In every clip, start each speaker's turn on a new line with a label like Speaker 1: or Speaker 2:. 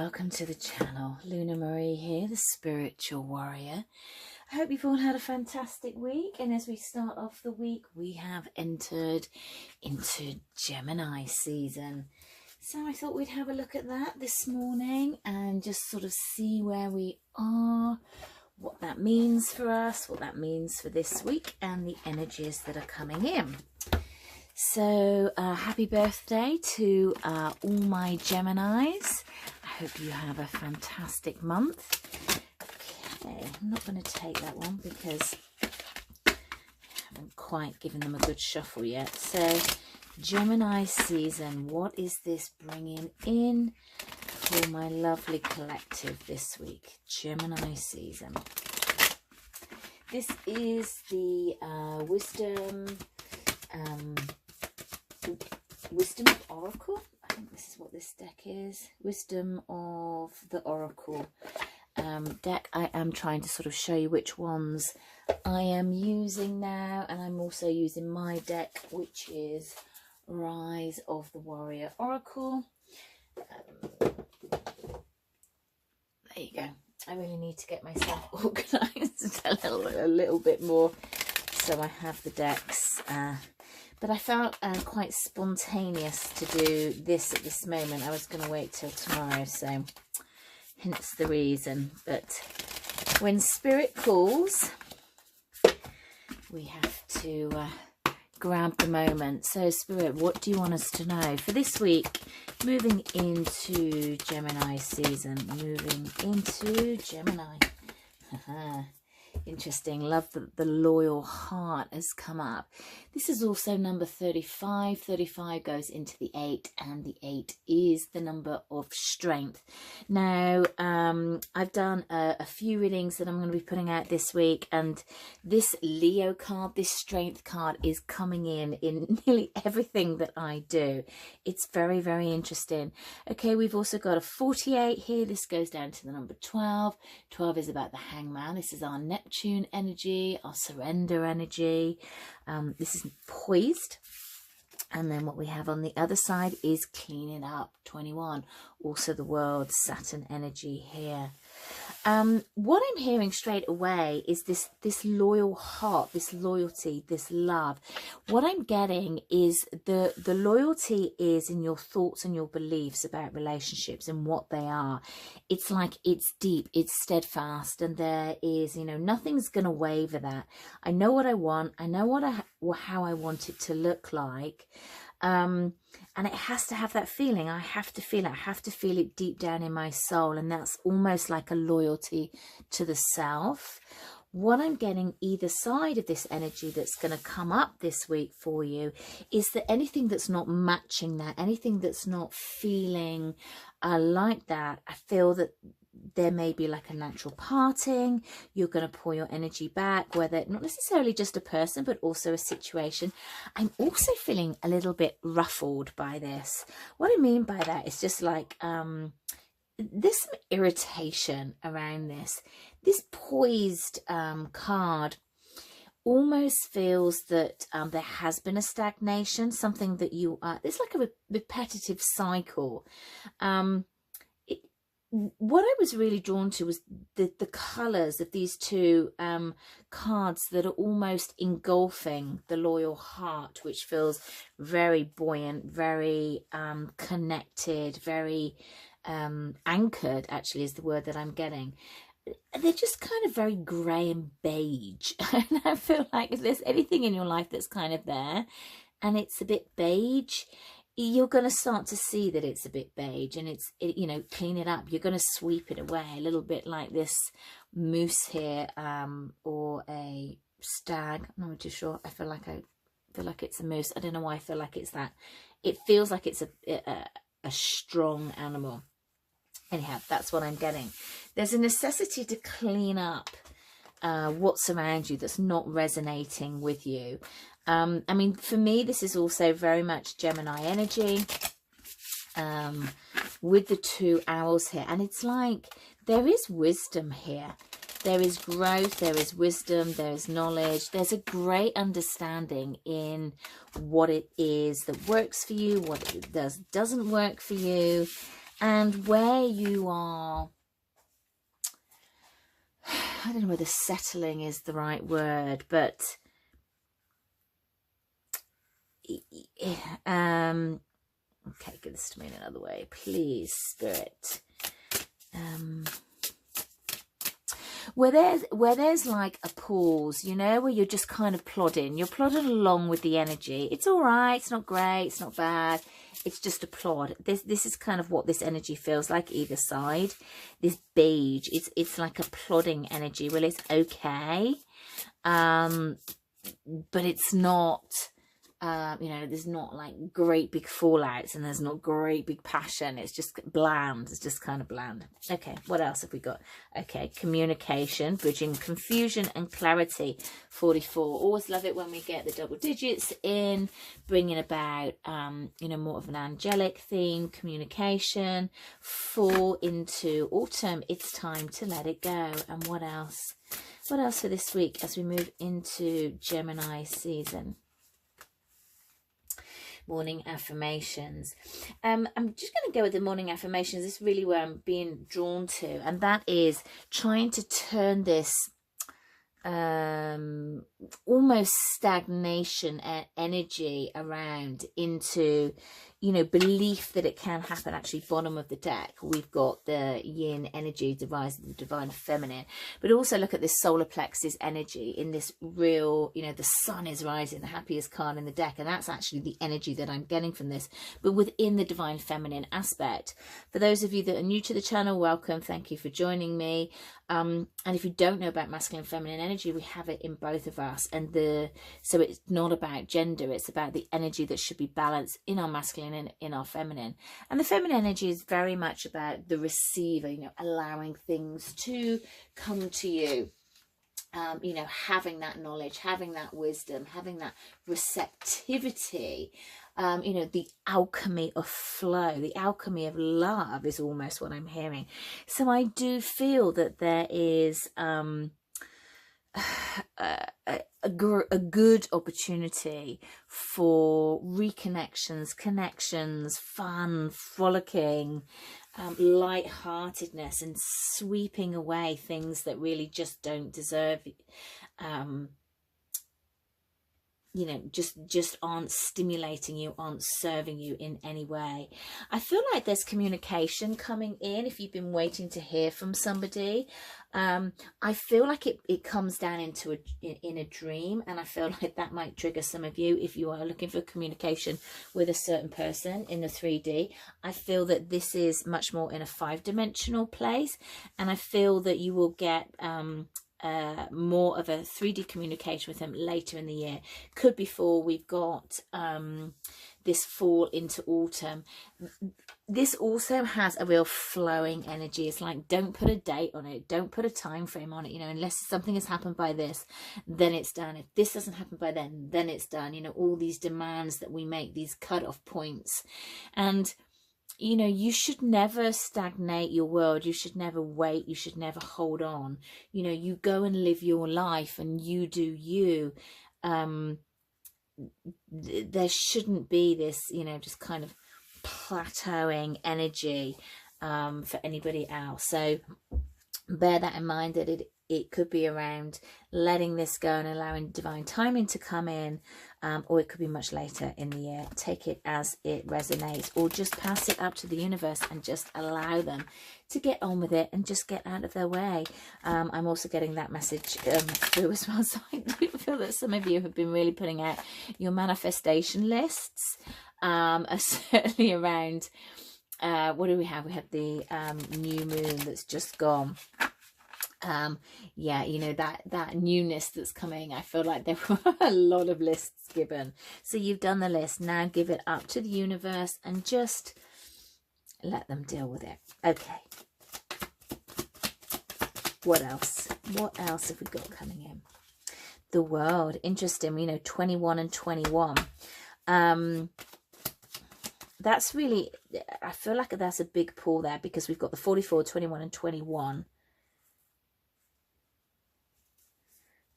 Speaker 1: welcome to the channel. Luna Marie here, the spiritual warrior. I hope you've all had a fantastic week, and as we start off the week, we have entered into Gemini season. So I thought we'd have a look at that this morning and just sort of see where we are, what that means for us, what that means for this week, and the energies that are coming in. So happy birthday to all my Geminis. I hope you have a fantastic month. Okay, I'm not going to take that one because I haven't quite given them a good shuffle yet. So Gemini season, what is this bringing in for my lovely collective this week? Gemini season. This is the Wisdom of Oracle. I think this is what this deck is. Wisdom of the Oracle deck. I am trying to sort of show you which ones I am using now, and I'm also using my deck, which is Rise of the Warrior Oracle. There you go. I really need to get myself organised a little bit more, so I have the decks. But I felt quite spontaneous to do this at this moment. I was going to wait till tomorrow, so hence the reason. But when spirit calls, we have to grab the moment. So spirit, what do you want us to know for this week? Moving into Gemini season. Moving into Gemini. Interesting. Love that the loyal heart has come up. This is also number 35. 35 goes into the 8, and the 8 is the number of strength. Now, I've done a few readings that I'm going to be putting out this week, and this Leo card, this strength card, is coming in nearly everything that I do. It's very, very interesting. Okay, we've also got a 48 here. This goes down to the number 12. 12 is about the hangman. This is our Neptune energy, our surrender energy. This is poised. And then what we have on the other side is cleaning up, 21. Also the world, Saturn energy here. What I'm hearing straight away is this loyal heart, this loyalty, this love. What I'm getting is the loyalty is in your thoughts and your beliefs about relationships and what they are. It's like it's deep, it's steadfast, and there is, you know, nothing's going to waver that. I know what I want. I know how I want it to look like. And it has to have that feeling. I have to feel it. I have to feel it deep down in my soul. And that's almost like a loyalty to the self. What I'm getting either side of this energy that's going to come up this week for you is that anything that's not matching that, anything that's not feeling like that, I feel that there may be like a natural parting. You're going to pour your energy back, whether not necessarily just a person, but also a situation. I'm also feeling a little bit ruffled by this. What I mean by that is just like there's some irritation around this. This poised card almost feels that there has been a stagnation, something that you are, it's like a repetitive cycle. What I was really drawn to was the colours of these two cards that are almost engulfing the loyal heart, which feels very buoyant, very connected, very anchored, actually, is the word that I'm getting. They're just kind of very grey and beige. And I feel like if there's anything in your life that's kind of there and it's a bit beige, you're going to start to see that it's a bit beige, and you know, clean it up. You're going to sweep it away, a little bit like this moose here, or a stag. I'm not too sure. I feel like it's a moose. I don't know why I feel like it's that. It feels like it's a strong animal. Anyhow, that's what I'm getting. There's a necessity to clean up what's around you that's not resonating with you. I mean, for me, this is also very much Gemini energy with the 2 owls here. And it's like there is wisdom here. There is growth, there is wisdom, there is knowledge. There's a great understanding in what it is that works for you, what it doesn't work for you. And where you are, I don't know whether settling is the right word, but okay, give this to me in another way, please, Spirit. Where there's like a pause, you know, where you're just kind of plodding. You're plodding along with the energy. It's all right. It's not great. It's not bad. It's just a plod. This is kind of what this energy feels like either side. This beige, it's like a plodding energy. Well, it's okay, but it's not. You know, there's not like great big fallouts, and there's not great big passion. It's just bland. It's just kind of bland. Okay, what else have we got? Okay, communication, bridging confusion and clarity. 44. Always love it when we get the double digits in, bringing about, you know, more of an angelic theme, communication. 4 into autumn. It's time to let it go. And what else? What else for this week as we move into Gemini season? Morning affirmations. I'm just going to go with the morning affirmations. This is really where I'm being drawn to, and that is trying to turn this almost stagnation energy around into, you know, belief that it can happen. Actually, bottom of the deck, we've got the yin energy, the divine feminine, but also look at this solar plexus energy in this real, you know, the sun is rising, the happiest card in the deck, and that's actually the energy that I'm getting from this, but within the divine feminine aspect. For those of you that are new to the channel, welcome. Thank you for joining me. And if you don't know about masculine and feminine energy, we have it in both of us, and so it's not about gender, it's about the energy that should be balanced in our masculine and in our feminine. And the feminine energy is very much about the receiver, you know, allowing things to come to you. You know, having that knowledge, having that wisdom, having that receptivity, you know, the alchemy of flow, the alchemy of love is almost what I'm hearing. So I do feel that there is a good opportunity for reconnections, connections, fun, frolicking, light-heartedness, and sweeping away things that really just don't deserve, you know, just aren't stimulating you, aren't serving you in any way. I feel like there's communication coming in if you've been waiting to hear from somebody. I feel like it comes down into in a dream, and I feel like that might trigger some of you if you are looking for communication with a certain person in the 3D. I feel that this is much more in a 5-dimensional place, and I feel that you will get more of a 3D communication with them later in the year. Could be before we've got this fall into autumn. This also has a real flowing energy. It's like, don't put a date on it, don't put a time frame on it, you know, unless something has happened by this, then it's done. If this doesn't happen by then it's done. You know, all these demands that we make, these cut-off points. And you know, you should never stagnate your world. You should never wait. You should never hold on. You know, you go and live your life and you do you. There shouldn't be this, you know, just kind of plateauing energy for anybody else. So bear that in mind, that it could be around letting this go and allowing divine timing to come in, or it could be much later in the year. Take it as it resonates, or just pass it up to the universe and just allow them to get on with it and just get out of their way. I'm also getting that message through as well. So I do feel that some of you have been really putting out your manifestation lists, certainly around what do we have? We had the new moon that's just gone. Yeah, you know, that newness that's coming. I feel like there were a lot of lists given. So you've done the list. Now give it up to the universe and just let them deal with it. Okay. What else? What else have we got coming in? The world. Interesting. You know, 21 and 21. That's really, I feel like that's a big pull there, because we've got the 44, 21 and 21.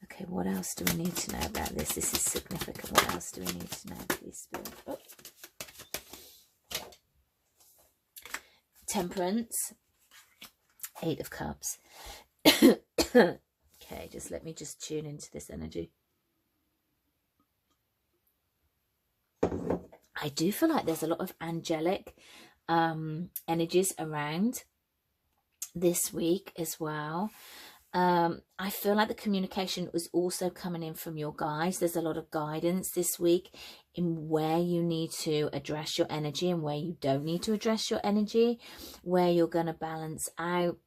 Speaker 1: Okay, what else do we need to know about this? This is significant. What else do we need to know, please, Spirit? Oh. Temperance, 8 of Cups. Okay, let me tune into this energy. I do feel like there's a lot of angelic energies around this week as well. I feel like the communication was also coming in from your guides. There's a lot of guidance this week in where you need to address your energy and where you don't need to address your energy, where you're going to balance out,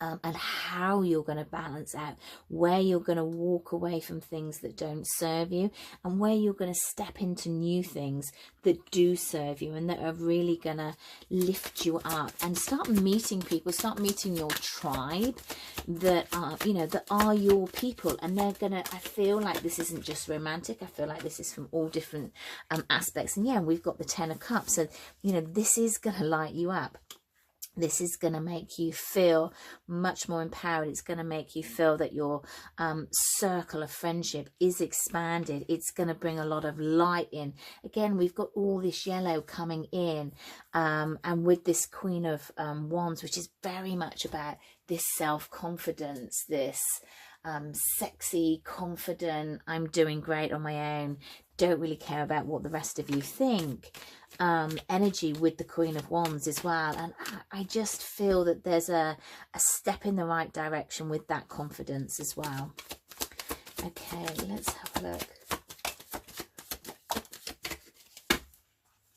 Speaker 1: and how you're going to balance out, where you're going to walk away from things that don't serve you, and where you're going to step into new things that do serve you and that are really going to lift you up. And start meeting people, start meeting your tribe that are, you know, that are your people. And they're going to, I feel like this isn't just romantic. I feel like this is from all different aspects. And yeah, we've got the 10 of Cups. So, you know, this is going to light you up. This is going to make you feel much more empowered. It's going to make you feel that your circle of friendship is expanded. It's going to bring a lot of light in. Again, we've got all this yellow coming in, and with this Queen of Wands, which is very much about this self-confidence, this sexy, confident, I'm doing great on my own, don't really care about what the rest of you think energy with the Queen of Wands as well. And I just feel that there's a step in the right direction with that confidence as well. Okay, let's have a look.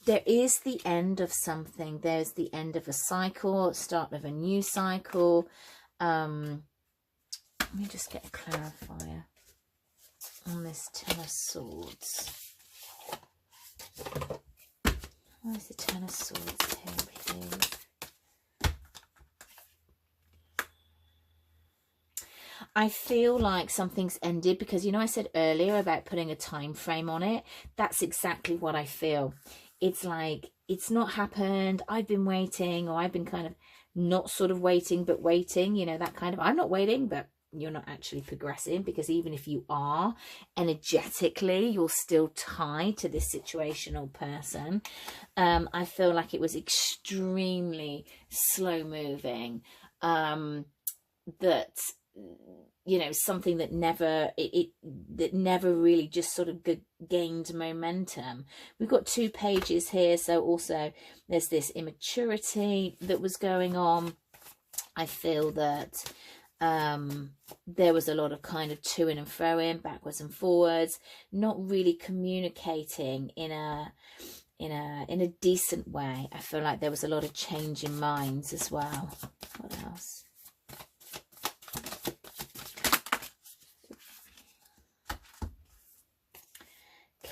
Speaker 1: There is the end of something. There's the end of a cycle, start of a new cycle. Let me just get a clarifier on this 10 of Swords. Where's the 10 of Swords here, please? I feel like something's ended because, you know, I said earlier about putting a time frame on it. That's exactly what I feel. It's like it's not happened. I've been waiting, or I've been kind of not sort of waiting, but waiting, you know, that kind of, I'm not waiting, but you're not actually progressing, because even if you are energetically, you're still tied to this situational person. I feel like it was extremely slow moving, that, you know, something that never that never really just sort of gained momentum. We've got 2 pages here, so also there's this immaturity that was going on. I feel that there was a lot of kind of to-ing and fro-ing, backwards and forwards, not really communicating in a decent way. I feel like there was a lot of change in minds as well. What else?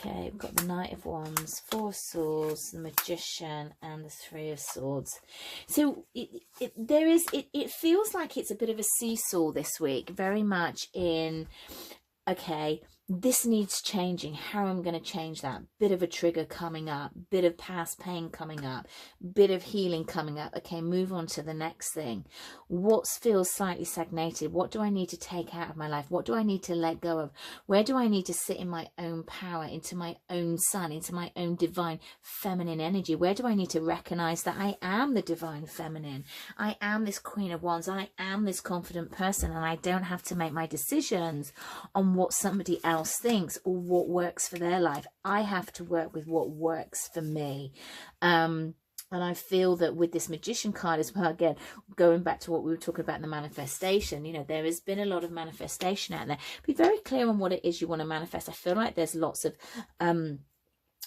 Speaker 1: Okay, we've got the Knight of Wands, 4 of Swords, the Magician, and the 3 of Swords. So it feels like it's a bit of a seesaw this week, very much in, okay, this needs changing. How am I going to change that? Bit of a trigger coming up, bit of past pain coming up, bit of healing coming up. Okay, move on to the next thing. What feels slightly stagnated? What do I need to take out of my life? What do I need to let go of? Where do I need to sit in my own power, into my own sun, into my own divine feminine energy? Where do I need to recognize that I am the divine feminine? I am this Queen of Wands. I am this confident person, and I don't have to make my decisions on what somebody else thinks or what works for their life. I have to work with what works for me. And I feel that with this Magician card as well, again, going back to what we were talking about in the manifestation, you know, there has been a lot of manifestation out there. Be very clear on what it is you want to manifest. I feel like there's lots of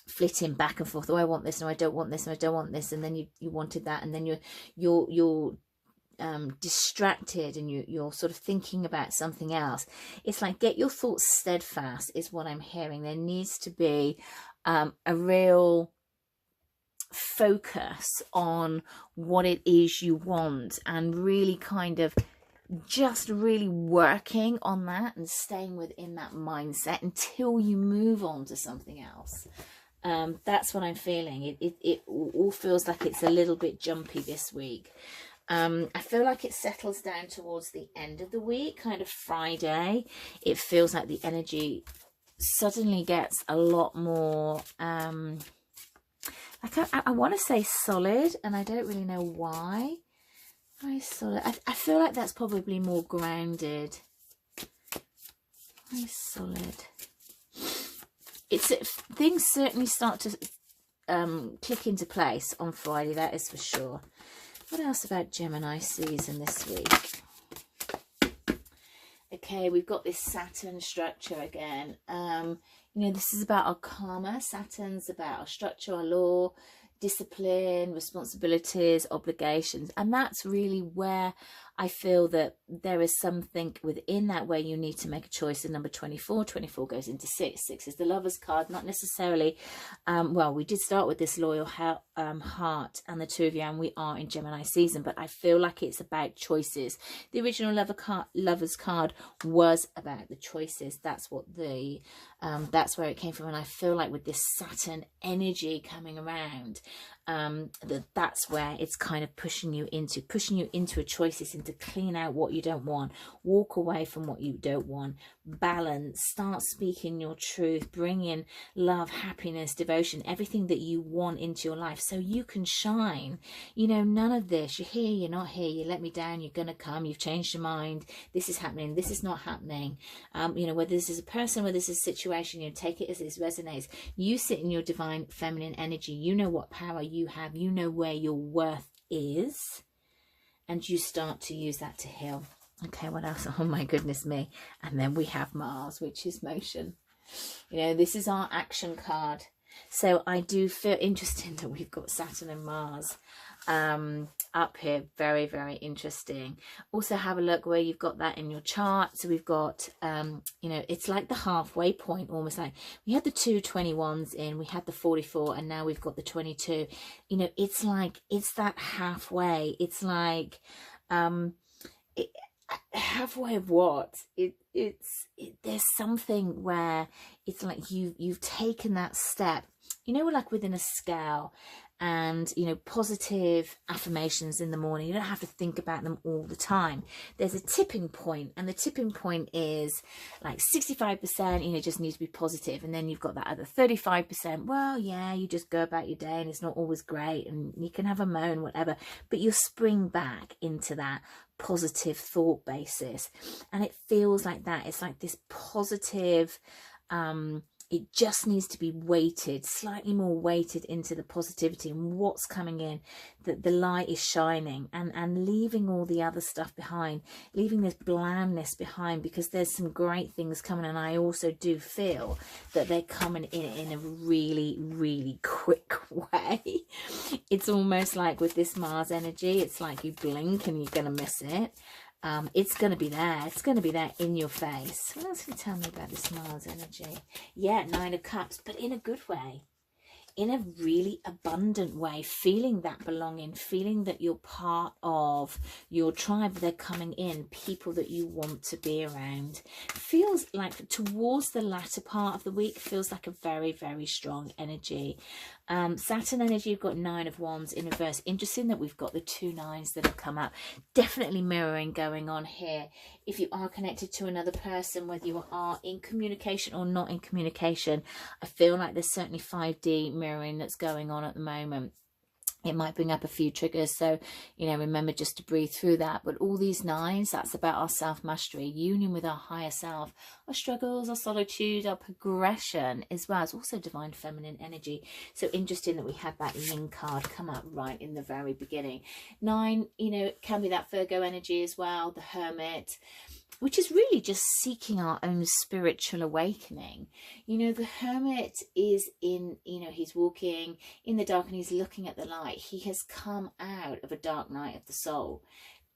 Speaker 1: flitting back and forth. Oh, I want this, no, I don't want this, no, I don't want this, and then you wanted that, and then you're distracted, and you're sort of thinking about something else. It's like, get your thoughts steadfast is what I'm hearing. There needs to be a real focus on what it is you want, and really kind of just really working on that and staying within that mindset until you move on to something else. That's what I'm feeling. It all feels like it's a little bit jumpy this week. I feel like it settles down towards the end of the week, kind of Friday. It feels like the energy suddenly gets a lot more, I want to say solid, and I don't really know why. Very solid. I feel like that's probably more grounded. Very solid. Things certainly start to click into place on Friday, that is for sure. What else about Gemini season this week? Okay, we've got this Saturn structure again. You know, this is about our karma. Saturn's about our structure, our law, discipline, responsibilities, obligations. And that's really where I feel that there is something within that where you need to make a choice in number 24. 24 goes into 6. 6 is the Lover's card, not necessarily, well, we did start with this loyal heart and the two of you, and we are in Gemini season, but I feel like it's about choices. The original Lover's card was about the choices. That's what that's where it came from. And I feel like with this Saturn energy coming around, that's where it's kind of pushing you into a choices, to clean out what you don't want, walk away from what you don't want, balance, start speaking your truth, bring in love, happiness, devotion, everything that you want into your life so you can shine. You know, none of this, you're here, you're not here, you let me down, you're gonna come, you've changed your mind, this is happening, this is not happening. You know, whether this is a person, whether this is a situation, you know, take it as it resonates. You sit in your divine feminine energy, you know what power you have, you know where your worth is, and you start to use that to heal. Okay, what else? Oh my goodness me. And then we have Mars, which is motion. You know, this is our action card. So I do feel interesting that we've got Saturn and Mars up here. Very, very interesting. Also have a look where you've got that in your chart. So we've got, you know, it's like the halfway point, almost like we had the 2 21s in, we had the 44, and now we've got the 22. You know, it's like, it's that halfway. It's like, halfway of what? There's something where it's like you've taken that step, you know, like within a scale. And, you know, positive affirmations in the morning, you don't have to think about them all the time. There's a tipping point, and the tipping point is like 65%, you know, just need to be positive. And then you've got that other 35%, well, yeah, you just go about your day and it's not always great and you can have a moan, whatever, but you'll spring back into that positive thought basis. And it feels like that. It's like this positive, it just needs to be weighted, slightly more weighted into the positivity and what's coming in, that the light is shining, and leaving all the other stuff behind, leaving this blandness behind, because there's some great things coming. And I also do feel that they're coming in a really, really quick way. It's almost like with this Mars energy, it's like you blink and you're going to miss it. It's going to be there. It's going to be there in your face. What else can you tell me about this Mars energy? Yeah, 9 of Cups, but in a good way. In a really abundant way, feeling that belonging, feeling that you're part of your tribe, they're coming in, people that you want to be around. Feels like towards the latter part of the week, feels like a very, very strong energy. Saturn energy, you've got 9 of Wands in reverse. Interesting that we've got the 2 9s that have come up. Definitely mirroring going on here. If you are connected to another person, whether you are in communication or not in communication, I feel like there's certainly 5D mirroring that's going on at the moment. It might bring up a few triggers, so, you know, remember just to breathe through that. But all these 9s, that's about our self-mastery, union with our higher self, our struggles, our solitude, our progression, as well as also divine feminine energy. So interesting that we had that Yin card come up right in the very beginning. 9, you know, it can be that Virgo energy as well, the Hermit, which is really just seeking our own spiritual awakening. You know, the Hermit is in, you know, he's walking in the dark and he's looking at the light. He has come out of a dark night of the soul.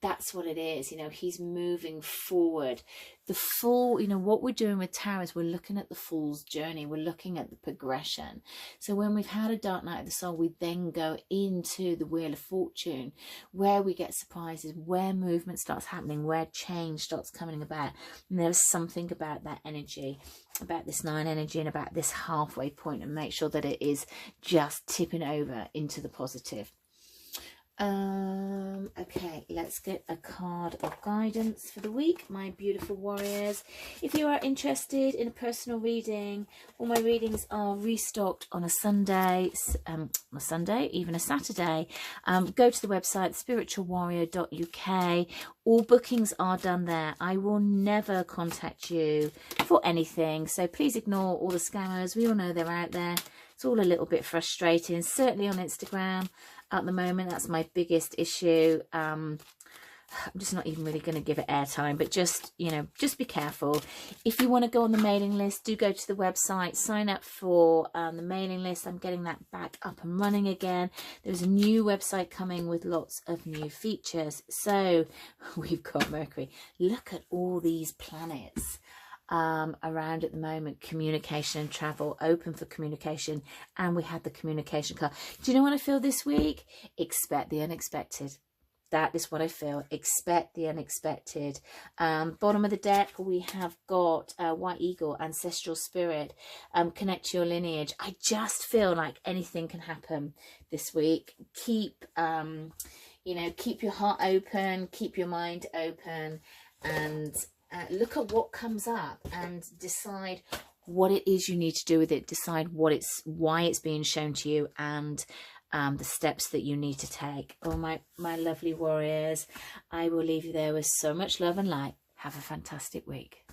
Speaker 1: That's what it is. You know, he's moving forward. The Fool, you know, what we're doing with tarot is we're looking at the Fool's journey. We're looking at the progression. So when we've had a dark night of the soul, we then go into the Wheel of Fortune, where we get surprises, where movement starts happening, where change starts coming about. And there's something about that energy, about this 9 energy, and about this halfway point, and make sure that it is just tipping over into the positive. Okay, let's get a card of guidance for the week, my beautiful warriors. If you are interested in a personal reading, all my readings are restocked on a Sunday, even a Saturday. Go to the website spiritualwarrior.uk. All bookings are done there. I will never contact you for anything, so please ignore all the scammers. We all know they're out there. It's all a little bit frustrating, certainly on Instagram at the moment. That's my biggest issue. I'm just not even really going to give it airtime, but just, you know, just be careful. If you want to go on the mailing list, do go to the website, sign up for the mailing list. I'm getting that back up and running again. There's a new website coming with lots of new features. So we've got Mercury. Look at all these planets around at the moment. Communication and travel, open for communication, and we had the communication card. Do you know what I feel this week? Expect the unexpected. That is what I feel. Expect the unexpected. Bottom of the deck, we have got White Eagle, Ancestral Spirit, connect to your lineage. I just feel like anything can happen this week. Keep, you know, keep your heart open, keep your mind open, and look at what comes up and decide what it is you need to do with it. Decide why it's being shown to you, and the steps that you need to take. Oh, my lovely warriors, I will leave you there with so much love and light. Have a fantastic week.